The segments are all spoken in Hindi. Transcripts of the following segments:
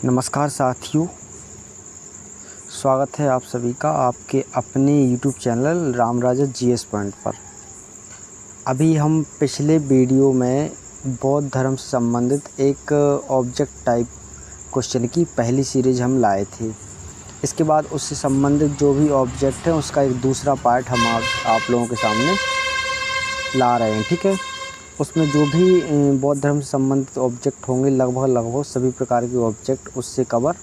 नमस्कार साथियों, स्वागत है आप सभी का आपके अपने YouTube चैनल रामराजत जीएस पॉइंट पर। अभी हम पिछले वीडियो में बौद्ध धर्म से संबंधित एक ऑब्जेक्ट टाइप क्वेश्चन की पहली सीरीज हम लाए थे। इसके बाद उससे संबंधित जो भी ऑब्जेक्ट है उसका एक दूसरा पार्ट हम आप लोगों के सामने ला रहे हैं। ठीक है, उसमें जो भी बौद्ध धर्म से संबंधित ऑब्जेक्ट होंगे लगभग सभी प्रकार के ऑब्जेक्ट उससे कवर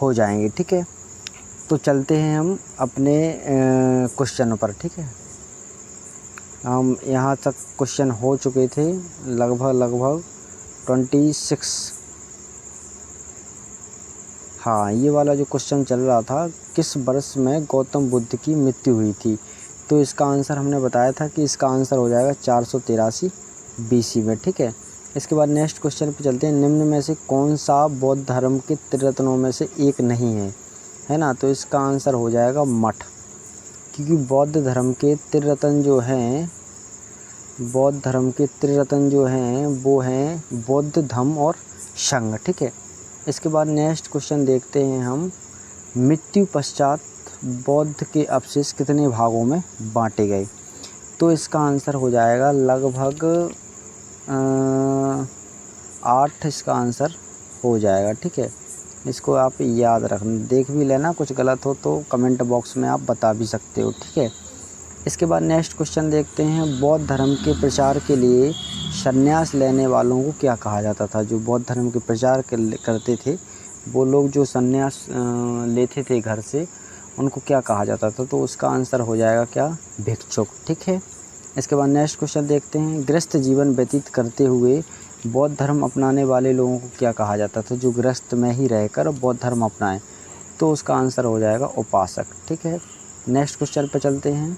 हो जाएंगे। ठीक है, तो चलते हैं हम अपने क्वेश्चन पर। ठीक है, हम यहाँ तक क्वेश्चन हो चुके थे लगभग 26। हाँ, ये वाला जो क्वेश्चन चल रहा था, किस वर्ष में गौतम बुद्ध की मृत्यु हुई थी, तो इसका आंसर हमने बताया था कि इसका आंसर हो जाएगा 483 BC में। ठीक है, इसके बाद नेक्स्ट क्वेश्चन पे चलते हैं। निम्न में से कौन सा बौद्ध धर्म के त्रिरत्नों में से एक नहीं है ना, तो इसका आंसर हो जाएगा मठ, क्योंकि बौद्ध धर्म के त्रिरत्न जो हैं वो हैं बौद्ध धम्म और संघ। ठीक है, इसके बाद नेक्स्ट क्वेश्चन देखते हैं हम। मृत्यु पश्चात बौद्ध के अवशेष कितने भागों में बांटे गए, तो इसका आंसर हो जाएगा लगभग 8 इसका आंसर हो जाएगा। ठीक है, इसको आप याद रखना, देख भी लेना, कुछ गलत हो तो कमेंट बॉक्स में आप बता भी सकते हो। ठीक है, इसके बाद नेक्स्ट क्वेश्चन देखते हैं। बौद्ध धर्म के प्रचार के लिए संन्यास लेने वालों को क्या कहा जाता था। जो बौद्ध धर्म के प्रचार करते थे वो लोग जो संन्यास लेते थे घर से, उनको क्या कहा जाता था, तो उसका आंसर हो जाएगा क्या, भिक्षुक। ठीक है, इसके बाद नेक्स्ट क्वेश्चन देखते हैं। गृहस्थ जीवन व्यतीत करते हुए बौद्ध धर्म अपनाने वाले लोगों को क्या कहा जाता था। जो गृहस्थ में ही रहकर बौद्ध धर्म अपनाएं, तो उसका आंसर हो जाएगा उपासक। ठीक है, नेक्स्ट क्वेश्चन पर चलते हैं।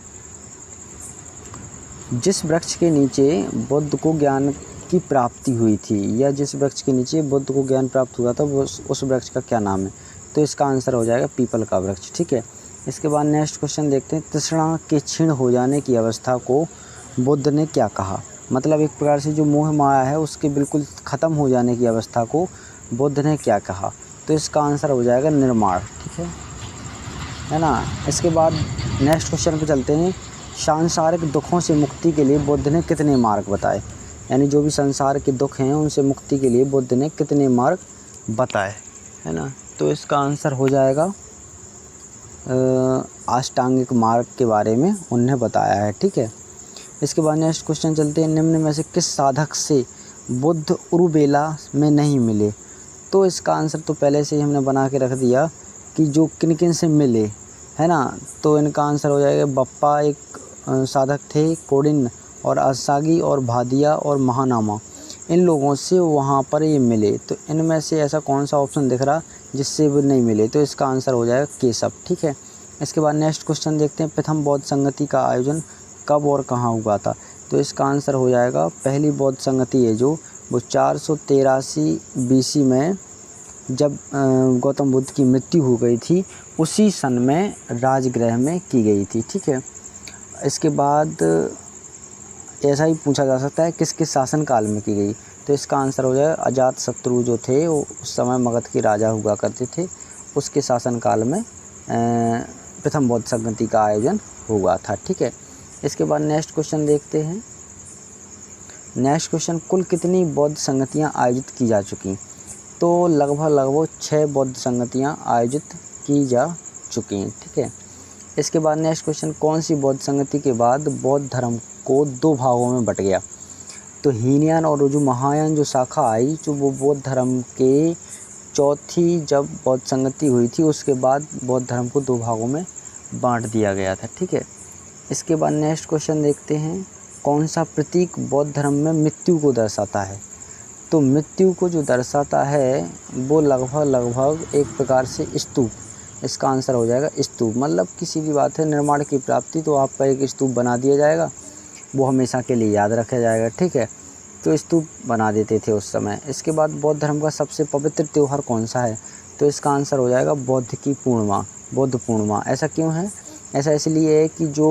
जिस वृक्ष के नीचे बुद्ध को ज्ञान की प्राप्ति हुई थी, या जिस वृक्ष के नीचे बुद्ध को ज्ञान प्राप्त हुआ था, वो उस वृक्ष का क्या नाम है, तो इसका आंसर हो जाएगा पीपल का वृक्ष। ठीक है, इसके बाद नेक्स्ट क्वेश्चन देखते हैं। तृष्णा के क्षीण हो जाने की अवस्था को बुद्ध ने क्या कहा। मतलब एक प्रकार से जो मोह माया है उसके बिल्कुल ख़त्म हो जाने की अवस्था को बुद्ध ने क्या कहा, तो इसका आंसर हो जाएगा निर्माण। ठीक है ना। इसके बाद नेक्स्ट क्वेश्चन पे चलते हैं। सांसारिक दुखों से मुक्ति के लिए बुद्ध ने कितने मार्ग बताए। यानी जो भी संसार के दुख हैं उनसे मुक्ति के लिए बुद्ध ने कितने मार्ग बताए, है ना, तो इसका आंसर हो जाएगा अष्टांगिक मार्ग के बारे में उन्हें बताया है। ठीक है, इसके बाद नेक्स्ट क्वेश्चन चलते हैं। निम्न में से किस साधक से बुद्ध उरुबेला में नहीं मिले, तो इसका आंसर तो पहले से ही हमने बना के रख दिया कि जो किन किन से मिले, है ना, तो इनका आंसर हो जाएगा बप्पा एक साधक थे, कोडिन और असागी और भादिया और महानामा, इन लोगों से वहाँ पर ये मिले। तो इनमें से ऐसा कौन सा ऑप्शन दिख रहा जिससे वो नहीं मिले, तो इसका आंसर हो जाएगा केशव। ठीक है, इसके बाद नेक्स्ट क्वेश्चन देखते हैं। प्रथम बौद्ध संगति का आयोजन कब और कहाँ हुआ था, तो इसका आंसर हो जाएगा पहली बौद्ध संगति है जो वो 483 BC में जब गौतम बुद्ध की मृत्यु हो गई थी, उसी सन में राजगृह में की गई थी। ठीक है, इसके बाद ऐसा ही पूछा जा सकता है किस किस शासन काल में की गई, तो इसका आंसर हो जाएगा अजात शत्रु जो थे वो उस समय मगध के राजा हुआ करते थे, उसके शासन काल में प्रथम बौद्ध संगति का आयोजन हुआ था। ठीक है, इसके बाद नेक्स्ट क्वेश्चन देखते हैं। नेक्स्ट क्वेश्चन, कुल कितनी बौद्ध संगतियाँ आयोजित की जा चुकी, तो लगभग 6 बौद्ध संगतियाँ आयोजित की जा चुकी हैं। ठीक है, इसके बाद नेक्स्ट क्वेश्चन, कौन सी बौद्ध संगति के बाद बौद्ध धर्म को 2 भागों में बट गया, तो हीनयान और जो महायान जो शाखा आई, जो वो बौद्ध धर्म के चौथी जब बौद्ध संगति हुई थी उसके बाद बौद्ध धर्म को 2 भागों में बांट दिया गया था। ठीक है, इसके बाद नेक्स्ट क्वेश्चन देखते हैं। कौन सा प्रतीक बौद्ध धर्म में मृत्यु को दर्शाता है, तो मृत्यु को जो दर्शाता है वो लगभग एक प्रकार से स्तूप, इसका आंसर हो जाएगा स्तूप। मतलब किसी भी बात है निर्माण की प्राप्ति, तो आपका एक स्तूप बना दिया जाएगा, वो हमेशा के लिए याद रखा जाएगा। ठीक है, तो स्तूप बना देते थे उस समय। इसके बाद बौद्ध धर्म का सबसे पवित्र त्यौहार कौन सा है, तो इसका आंसर हो जाएगा बुद्ध पूर्णिमा। ऐसा क्यों है, ऐसा इसलिए है कि जो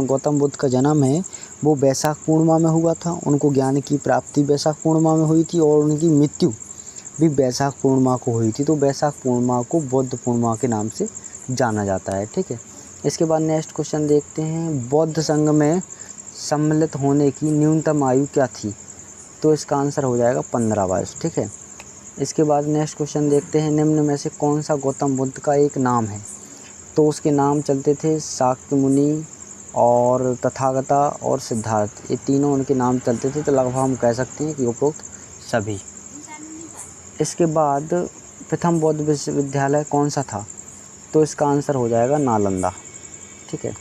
गौतम बुद्ध का जन्म है वो वैशाख पूर्णिमा में हुआ था, उनको ज्ञान की प्राप्ति वैशाख पूर्णिमा में हुई थी, और उनकी मृत्यु भी वैशाख पूर्णिमा को हुई थी। तो वैशाख पूर्णिमा को बौद्ध पूर्णिमा के नाम से जाना जाता है, ठीक है। इसके बाद नेक्स्ट क्वेश्चन देखते हैं, बौद्ध संघ में सम्मिलित होने की न्यूनतम आयु क्या थी? तो इसका आंसर हो जाएगा 15 वर्ष, ठीक है। इसके बाद नेक्स्ट क्वेश्चन देखते हैं, निम्न में से कौन सा गौतम बुद्ध का एक नाम है? तो उसके नाम चलते थे शाक्य मुनि और तथागता और सिद्धार्थ, ये तीनों उनके नाम चलते थे। तो लगभग हम कह सकते हैं कि उपरोक्त सभी। इसके बाद प्रथम बौद्ध विश्वविद्यालय कौन सा था? तो इसका आंसर हो जाएगा नालंदा, ठीक है।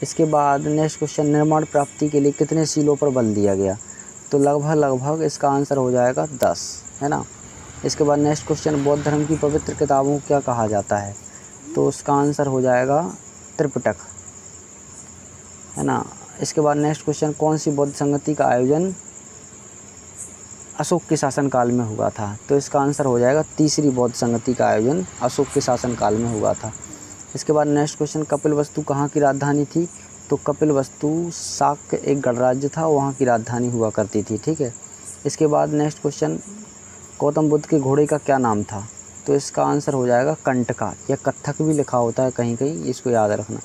इसके बाद नेक्स्ट क्वेश्चन, निर्माण प्राप्ति के लिए कितने शीलों पर बल दिया गया? तो लगभग इसका आंसर हो जाएगा 10, है ना। इसके बाद नेक्स्ट क्वेश्चन, बौद्ध धर्म की पवित्र किताबों को क्या कहा जाता है? तो उसका आंसर हो जाएगा त्रिपिटक, है ना। इसके बाद नेक्स्ट क्वेश्चन, कौन सी बौद्ध संगति का आयोजन अशोक के शासनकाल में हुआ था? तो इसका आंसर हो जाएगा तीसरी बौद्ध संगति का आयोजन अशोक के शासनकाल में हुआ था। इसके बाद नेक्स्ट क्वेश्चन, कपिलवस्तु कहाँ की राजधानी थी? तो कपिलवस्तु शाक्य एक गणराज्य था, वहाँ की राजधानी हुआ करती थी, ठीक है। इसके बाद नेक्स्ट क्वेश्चन, गौतम बुद्ध के घोड़े का क्या नाम था? तो इसका आंसर हो जाएगा कंटका, या कत्थक भी लिखा होता है कहीं कहीं, इसको याद रखना।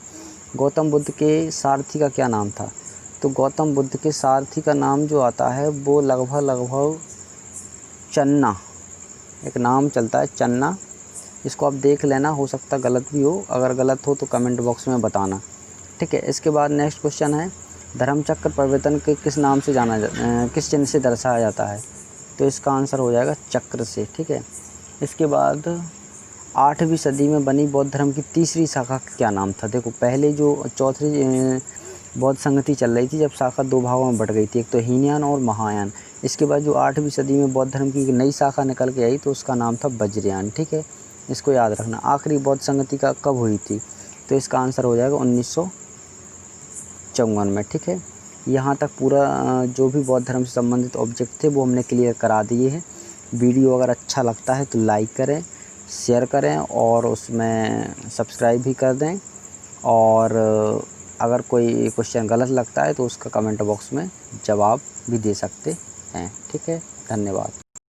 गौतम बुद्ध के सारथी का क्या नाम था? तो गौतम बुद्ध के सारथी का नाम जो आता है वो लगभग चन्ना, एक नाम चलता है चन्ना। इसको आप देख लेना, हो सकता गलत भी हो, अगर गलत हो तो कमेंट बॉक्स में बताना, ठीक है। इसके बाद नेक्स्ट क्वेश्चन है, धर्मचक्र परिवर्तन के किस नाम से किस चिन्ह से दर्शाया जाता है? तो इसका आंसर हो जाएगा चक्र से, ठीक है। इसके बाद 8वीं सदी में बनी बौद्ध धर्म की तीसरी शाखा का क्या नाम था? देखो, पहले जो चौथी बौद्ध संगति चल रही थी, जब शाखा 2 भागों में बढ़ गई थी, एक तो हीनयान और महायान। इसके बाद जो 8वीं सदी में बौद्ध धर्म की एक नई शाखा निकल के आई, तो उसका नाम था वज्रयान, ठीक है। इसको याद रखना। आखिरी बौद्ध संगति का कब हुई थी? तो इसका आंसर हो जाएगा 1954 में, ठीक है। यहाँ तक पूरा जो भी बौद्ध धर्म से संबंधित ऑब्जेक्ट थे वो हमने क्लियर करा दिए हैं। वीडियो अगर अच्छा लगता है तो लाइक करें, शेयर करें और उसमें सब्सक्राइब भी कर दें। और अगर कोई क्वेश्चन गलत लगता है तो उसका कमेंट बॉक्स में जवाब भी दे सकते हैं, ठीक है। धन्यवाद।